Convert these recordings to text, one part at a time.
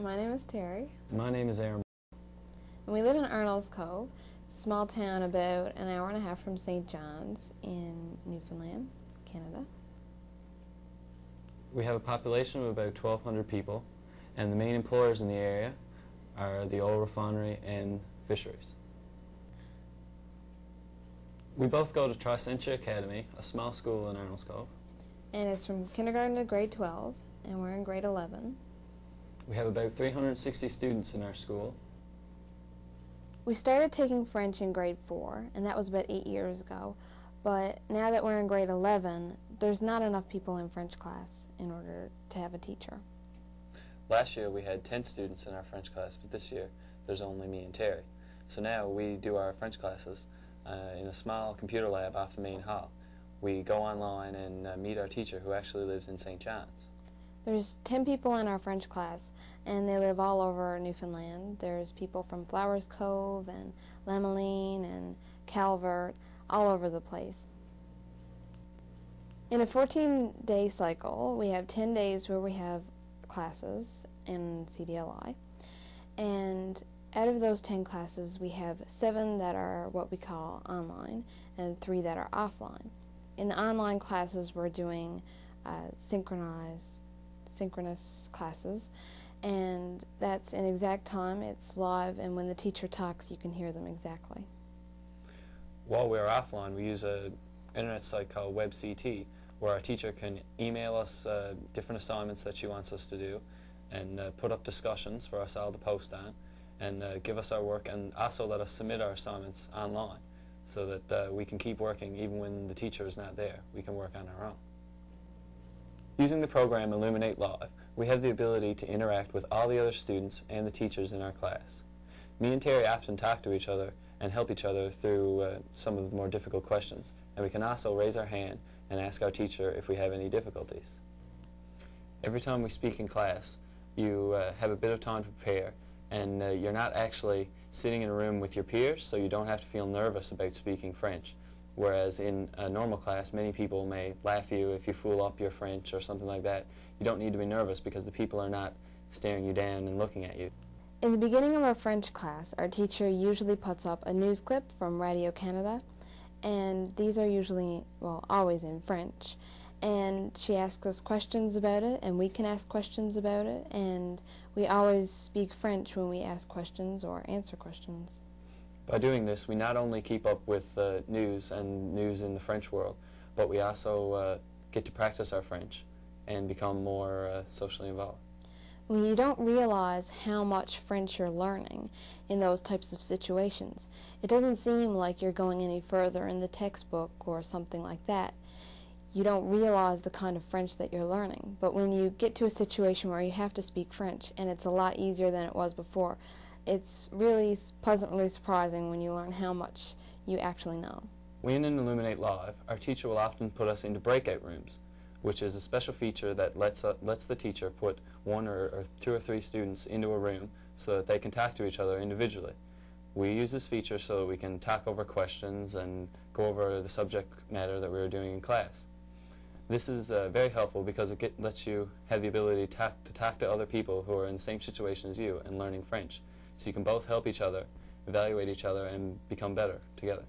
My name is Terry. My name is Aaron. And we live in Arnold's Cove, small town about an hour and a half from St. John's in Newfoundland, Canada. We have a population of about 1,200 people, and the main employers in the area are the oil refinery and fisheries. We both go to Tricentia Academy, a small school in Arnold's Cove. And it's from kindergarten to grade 12, and we're in grade 11. We have about 360 students in our school. We started taking French in grade 4, and that was about 8 years ago. But now that we're in grade 11, there's not enough people in French class in order to have a teacher. Last year we had 10 students in our French class, but this year there's only me and Terry. So now we do our French classes in a small computer lab off the main hall. We go online and meet our teacher, who actually lives in St. John's. There's 10 people in our French class, and they live all over Newfoundland. There's people from Flowers Cove and Lemeline and Calvert, all over the place. In a 14-day cycle, we have 10 days where we have classes in CDLI, and out of those 10 classes, we have 7 that are what we call online and 3 that are offline. In the online classes, we're doing synchronous classes, and that's in exact time. It's live, and when the teacher talks, you can hear them exactly. While we're offline, we use an internet site called WebCT, where our teacher can email us different assignments that she wants us to do, and put up discussions for us all to post on, and give us our work, and also let us submit our assignments online, so that we can keep working even when the teacher is not there. We can work on our own. Using the program Illuminate Live, we have the ability to interact with all the other students and the teachers in our class. Me and Terry often talk to each other and help each other through some of the more difficult questions, and we can also raise our hand and ask our teacher if we have any difficulties. Every time we speak in class, you have a bit of time to prepare, and you're not actually sitting in a room with your peers, so you don't have to feel nervous about speaking French. Whereas in a normal class, many people may laugh at you if you fool up your French or something like that. You don't need to be nervous because the people are not staring you down and looking at you. In the beginning of our French class, our teacher usually puts up a news clip from Radio Canada, and these are usually, well, always in French. And she asks us questions about it, and we can ask questions about it, and we always speak French when we ask questions or answer questions. By doing this, we not only keep up with news and news in the French world, but we also get to practice our French and become more socially involved. Well, you don't realize how much French you're learning in those types of situations. It doesn't seem like you're going any further in the textbook or something like that. You don't realize the kind of French that you're learning. But when you get to a situation where you have to speak French, and it's a lot easier than it was before, it's really pleasantly surprising when you learn how much you actually know. When in Illuminate Live, our teacher will often put us into breakout rooms, which is a special feature that lets the teacher put 1 or 2 or 3 students into a room so that they can talk to each other individually. We use this feature so that we can talk over questions and go over the subject matter that we were doing in class. This is very helpful because it lets you have the ability to talk to other people who are in the same situation as you and learning French. So you can both help each other, evaluate each other, and become better together.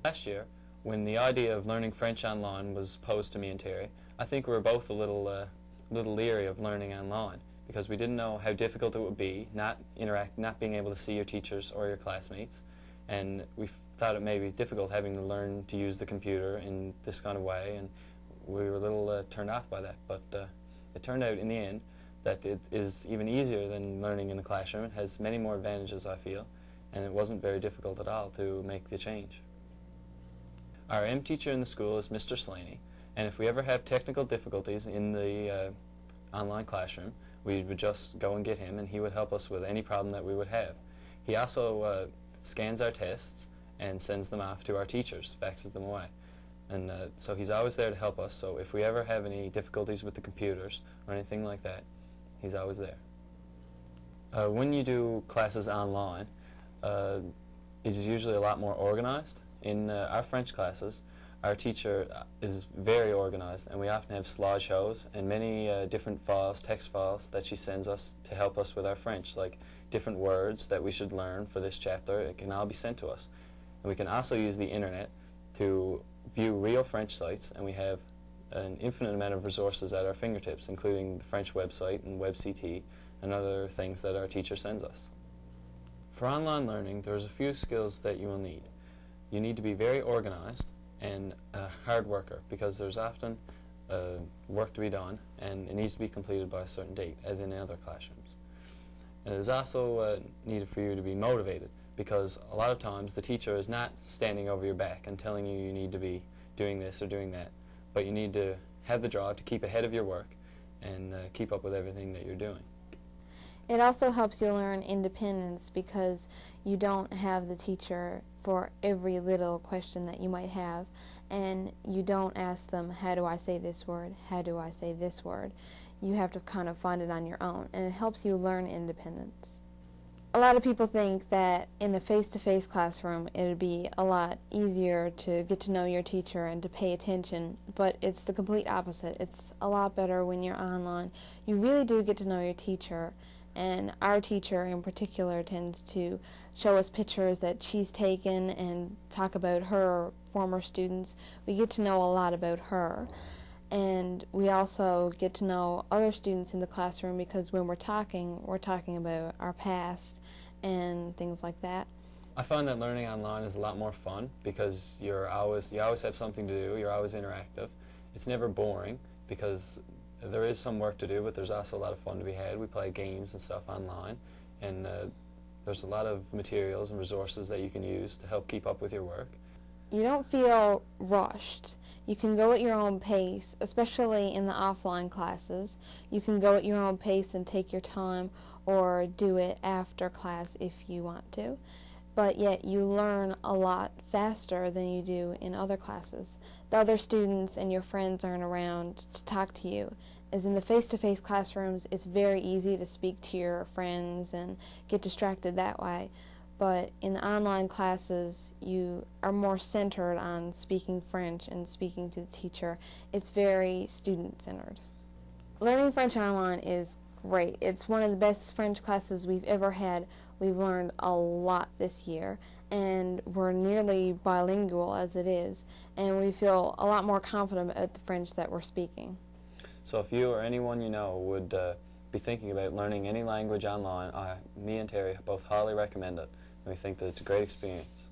Last year, when the idea of learning French online was posed to me and Terry, I think we were both a little leery of learning online because we didn't know how difficult it would be, not being able to see your teachers or your classmates, and we thought it may be difficult having to learn to use the computer in this kind of way, and we were a little turned off by that. But it turned out in the end that it is even easier than learning in the classroom. It has many more advantages, I feel, and it wasn't very difficult at all to make the change. Our M teacher in the school is Mr. Slaney, and if we ever have technical difficulties in the online classroom, we would just go and get him, and he would help us with any problem that we would have. He also scans our tests and sends them off to our teachers, faxes them away. And so he's always there to help us, so if we ever have any difficulties with the computers or anything like that, he's always there. When you do classes online, it's usually a lot more organized. In our French classes, our teacher is very organized, and we often have slideshows and many different files, text files, that she sends us to help us with our French, like different words that we should learn for this chapter. It can all be sent to us. And we can also use the internet to view real French sites, and we have an infinite amount of resources at our fingertips, including the French website and WebCT and other things that our teacher sends us. For online learning, there's a few skills that you will need. You need to be very organized and a hard worker, because there's often work to be done and it needs to be completed by a certain date, as in other classrooms. And it is also needed for you to be motivated, because a lot of times the teacher is not standing over your back and telling you you need to be doing this or doing that, but you need to have the drive to keep ahead of your work and keep up with everything that you're doing. It also helps you learn independence, because you don't have the teacher for every little question that you might have, and you don't ask them, how do I say this word, how do I say this word. You have to kind of find it on your own, and it helps you learn independence. A lot of people think that in a face-to-face classroom it would be a lot easier to get to know your teacher and to pay attention, but it's the complete opposite. It's a lot better when you're online. You really do get to know your teacher, and our teacher in particular tends to show us pictures that she's taken and talk about her former students. We get to know a lot about her. And we also get to know other students in the classroom, because when we're talking about our past and things like that. I find that learning online is a lot more fun, because you always have something to do, you're always interactive. It's never boring, because there is some work to do, but there's also a lot of fun to be had. We play games and stuff online, and there's a lot of materials and resources that you can use to help keep up with your work. You don't feel rushed. You can go at your own pace, especially in the offline classes. You can go at your own pace and take your time, or do it after class if you want to. But yet you learn a lot faster than you do in other classes. The other students and your friends aren't around to talk to you. As in the face-to-face classrooms, it's very easy to speak to your friends and get distracted that way. But in the online classes, you are more centered on speaking French and speaking to the teacher. It's very student-centered. Learning French online is great. It's one of the best French classes we've ever had. We've learned a lot this year, and we're nearly bilingual as it is, and we feel a lot more confident about the French that we're speaking. So if you or anyone you know would be thinking about learning any language online, me and Terry both highly recommend it. And we think that it's a great experience.